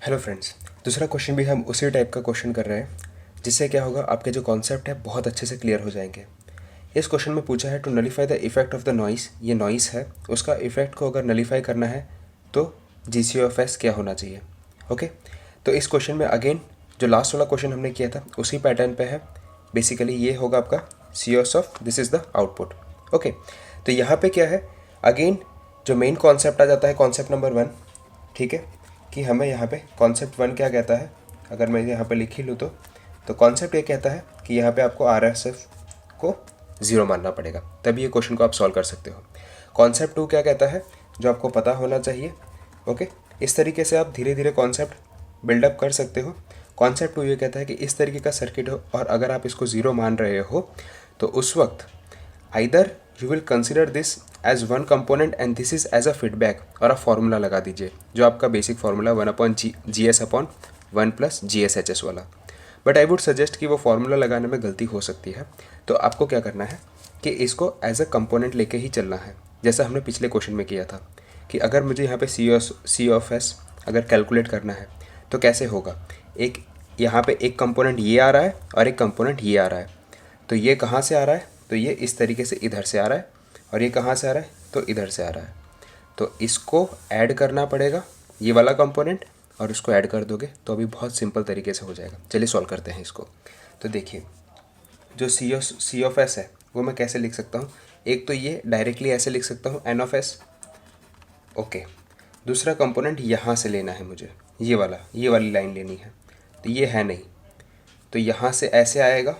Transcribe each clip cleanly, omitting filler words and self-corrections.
Hello friends. दूसरा question भी हम उसी टाइप का क्वेश्चन कर रहे हैं, जिससे क्या होगा, आपके जो कॉन्सेप्ट है बहुत अच्छे से क्लियर हो जाएंगे। इस क्वेश्चन में पूछा है to nullify the effect of the noise. ये नॉइस है, उसका इफेक्ट को अगर नलीफाई करना है तो GCOFS क्या होना चाहिए। ओके, तो इस क्वेश्चन में अगेन जो लास्ट वाला क्वेश्चन हमने किया था उसी पैटर्न पे है। बेसिकली ये होगा आपका COS of this is the output. Okay, तो यहाँ पे क्या है, अगेन जो मेन कॉन्सेप्ट आ जाता है कॉन्सेप्ट नंबर 1। ठीक है, कि हमें यहाँ पे कॉन्सेप्ट 1 क्या कहता है, अगर मैं यहाँ पे लिख ही लूँ तो कॉन्सेप्ट ये कहता है कि यहाँ पे आपको RSF को 0 मानना पड़ेगा, तभी ये क्वेश्चन को आप सॉल्व कर सकते हो। कॉन्सेप्ट 2 क्या कहता है, जो आपको पता होना चाहिए। ओके, इस तरीके से आप धीरे धीरे कॉन्सेप्ट बिल्डअप कर सकते हो। कॉन्सेप्ट 2 ये कहता है कि इस तरीके का सर्किट हो और अगर आप इसको 0 मान रहे हो तो उस वक्त either you will consider this as one component and this is as a feedback, और आप फार्मूला लगा दीजिए जो आपका बेसिक फार्मूला 1/GS/1 + GSHS वाला। बट आई वुड सजेस्ट कि वो फार्मूला लगाने में गलती हो सकती है, तो आपको क्या करना है कि इसको एज अ कंपोनेंट लेके ही चलना है, जैसा हमने पिछले क्वेश्चन में किया था कि अगर मुझे यहाँ पे COS अगर कैलकुलेट करना है तो कैसे होगा। एक यहाँ पे एक कंपोनेंट ये आ रहा है और एक कंपोनेंट ये आ रहा है, तो ये कहाँ से आ रहा है, तो ये इस तरीके से इधर से आ रहा है, और ये कहाँ से आ रहा है, तो इधर से आ रहा है। तो इसको ऐड करना पड़ेगा, ये वाला कंपोनेंट, और इसको ऐड कर दोगे तो अभी बहुत सिंपल तरीके से हो जाएगा। चलिए सॉल्व करते हैं इसको। तो देखिए, जो COS है वो मैं कैसे लिख सकता हूँ। एक तो ये डायरेक्टली ऐसे लिख सकता हूँ NOS। ओके, दूसरा कंपोनेंट यहाँ से लेना है मुझे, ये वाली लाइन लेनी है, तो ये है नहीं, तो यहाँ से ऐसे आएगा।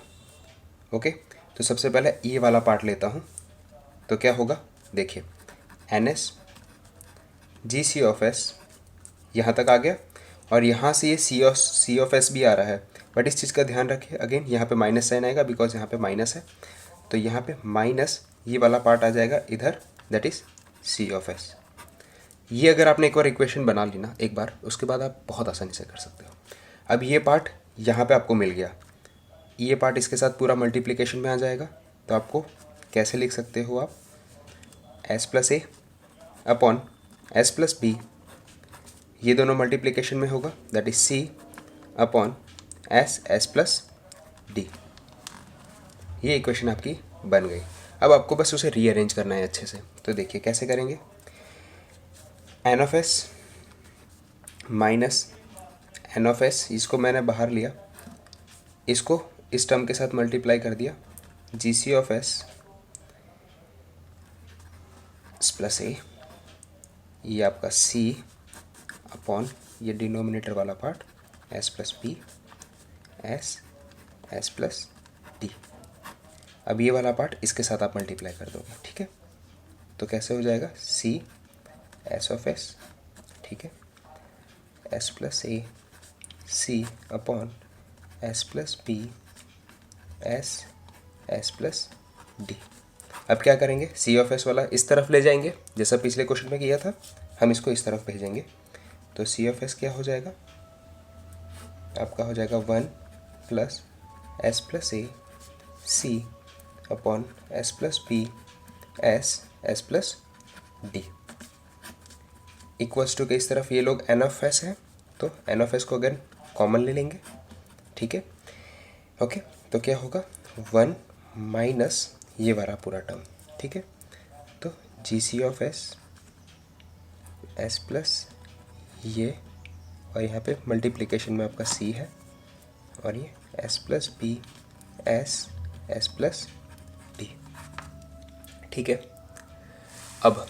ओके, तो सबसे पहले ये वाला पार्ट लेता हूँ, तो क्या होगा, देखिए NS GCOFS यहाँ तक आ गया, और यहाँ से ये COFS भी आ रहा है। बट इस चीज़ का ध्यान रखिए, अगेन यहाँ पे माइनस साइन आएगा बिकॉज यहाँ पे माइनस है, तो यहाँ पे माइनस ये वाला पार्ट आ जाएगा इधर, दैट इज़ COFS। ये अगर आपने एक बार इक्वेशन बना ली ना एक बार, उसके बाद आप बहुत आसानी से कर सकते हो। अब ये पार्ट यहाँ पे आपको मिल गया, ये पार्ट इसके साथ पूरा मल्टीप्लिकेशन में आ जाएगा, तो आपको कैसे लिख सकते हो आप, S+A/S+B, ये दोनों मल्टीप्लिकेशन में होगा, दैट इज C/S+D। ये इक्वेशन आपकी बन गई। अब आपको बस उसे रीअरेंज करना है अच्छे से, तो देखिए कैसे करेंगे। NOS माइनस NOS, इसको मैंने बाहर लिया, इसको इस टर्म के साथ मल्टीप्लाई कर दिया, GCOFS +A, ये आपका C/, ये डिनोमिनेटर वाला पार्ट S+B S+D। अब ये वाला पार्ट इसके साथ आप मल्टीप्लाई कर दोगे, ठीक है। तो कैसे हो जाएगा, CS/S, ठीक है, S+A C/S+B S+D। अब क्या करेंगे, COFS वाला इस तरफ ले जाएंगे जैसा पिछले क्वेश्चन में किया था, हम इसको इस तरफ भेजेंगे, तो COFS क्या हो जाएगा, आपका हो जाएगा 1 + S+A C/S+B S+D equals to के इस तरफ ये लोग NOS है, तो NOS को अगर कॉमन ले लेंगे, ठीक है। ओके, तो क्या होगा, 1 माइनस ये वाला पूरा टर्म, ठीक है। तो GCOFS S+ ये, और यहाँ पे मल्टीप्लिकेशन में आपका C है, और ये S+B S+D, ठीक है। अब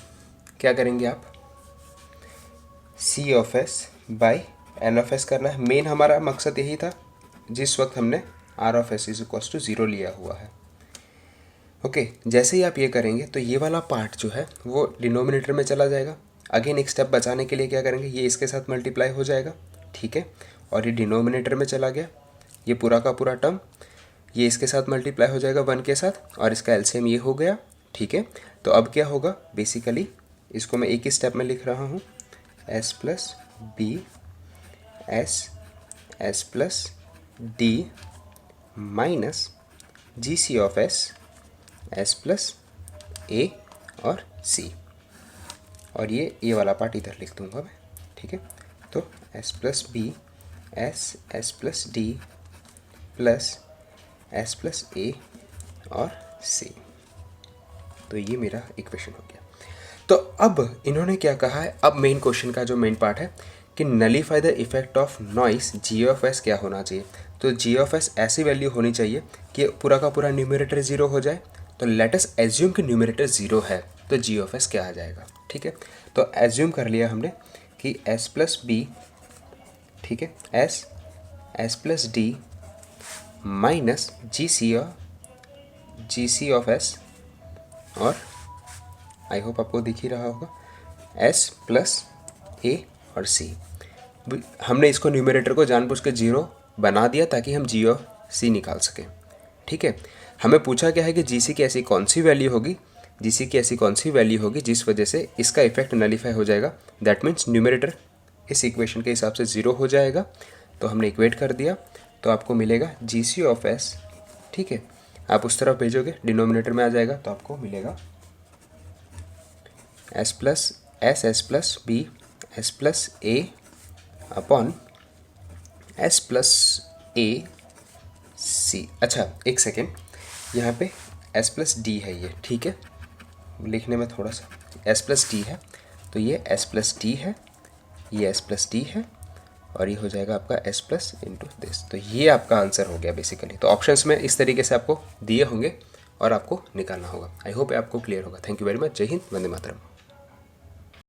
क्या करेंगे आप, COFS बाई NOS करना है। मेन हमारा मकसद यही था जिस वक्त हमने ROS = 0 लिया हुआ है। ओके, जैसे ही आप ये करेंगे तो ये वाला पार्ट जो है वो डिनोमिनेटर में चला जाएगा। अगेन एक स्टेप बचाने के लिए क्या करेंगे, ये इसके साथ मल्टीप्लाई हो जाएगा, ठीक है, और ये डिनोमिनेटर में चला गया, ये पूरा का पूरा टर्म ये इसके साथ मल्टीप्लाई हो जाएगा 1 के साथ, और इसका एलसीएम ये हो गया, ठीक है। तो अब क्या होगा, बेसिकली इसको मैं एक ही स्टेप में लिख रहा हूँ, S+B S+D minus GCOFS S+A और C, और ये वाला पार्ट इधर लिख दूंगा मैं, ठीक है। तो S plus B S plus D plus S plus A और सी। तो ये मेरा इक्वेशन हो गया। तो अब इन्होंने क्या कहा है, अब मेन क्वेश्चन का जो मेन पार्ट है कि nullify the effect of noise G of S क्या होना चाहिए। तो जी ऑफ एस ऐसी वैल्यू होनी चाहिए कि पूरा का पूरा न्यूमरेटर ज़ीरो हो जाए। तो लेट अस एज्यूम कि न्यूमरेटर ज़ीरो है, तो जी ऑफ एस क्या आ जाएगा। ठीक है, तो एज्यूम कर लिया हमने कि एस प्लस बी, ठीक है, S plus D minus G C of S, और आई होप आपको दिख ही रहा होगा एस प्लस ए और सी। हमने इसको न्यूमरेटर को जानबूझ के जीरो बना दिया ताकि हम जी ऑफ सी निकाल सकें। ठीक है, हमें पूछा गया है कि जी सी की ऐसी कौन सी वैल्यू होगी, जी सी की ऐसी कौन सी वैल्यू होगी जिस वजह से इसका इफेक्ट नलीफाई हो जाएगा। दैट मीन्स न्यूमरेटर इस इक्वेशन के हिसाब से ज़ीरो हो जाएगा। तो हमने इक्वेट कर दिया, तो आपको मिलेगा जी सी ऑफ एस। ठीक है, आप उस तरफ भेजोगे डिनोमिनेटर में आ जाएगा, तो आपको मिलेगा S plus B S plus A upon S plus A C. अच्छा एक सेकेंड, यहाँ पे एस प्लस डी है ये, ठीक है, लिखने में थोड़ा सा एस प्लस डी है, तो ये एस प्लस डी है, ये एस प्लस डी है, और ये हो जाएगा आपका एस प्लस इंटू दिस। तो ये आपका आंसर हो गया बेसिकली। तो ऑप्शंस में इस तरीके से आपको दिए होंगे और आपको निकालना होगा। आई होप आपको क्लियर होगा। Thank you very much. जय हिंद, वंदे मातरम।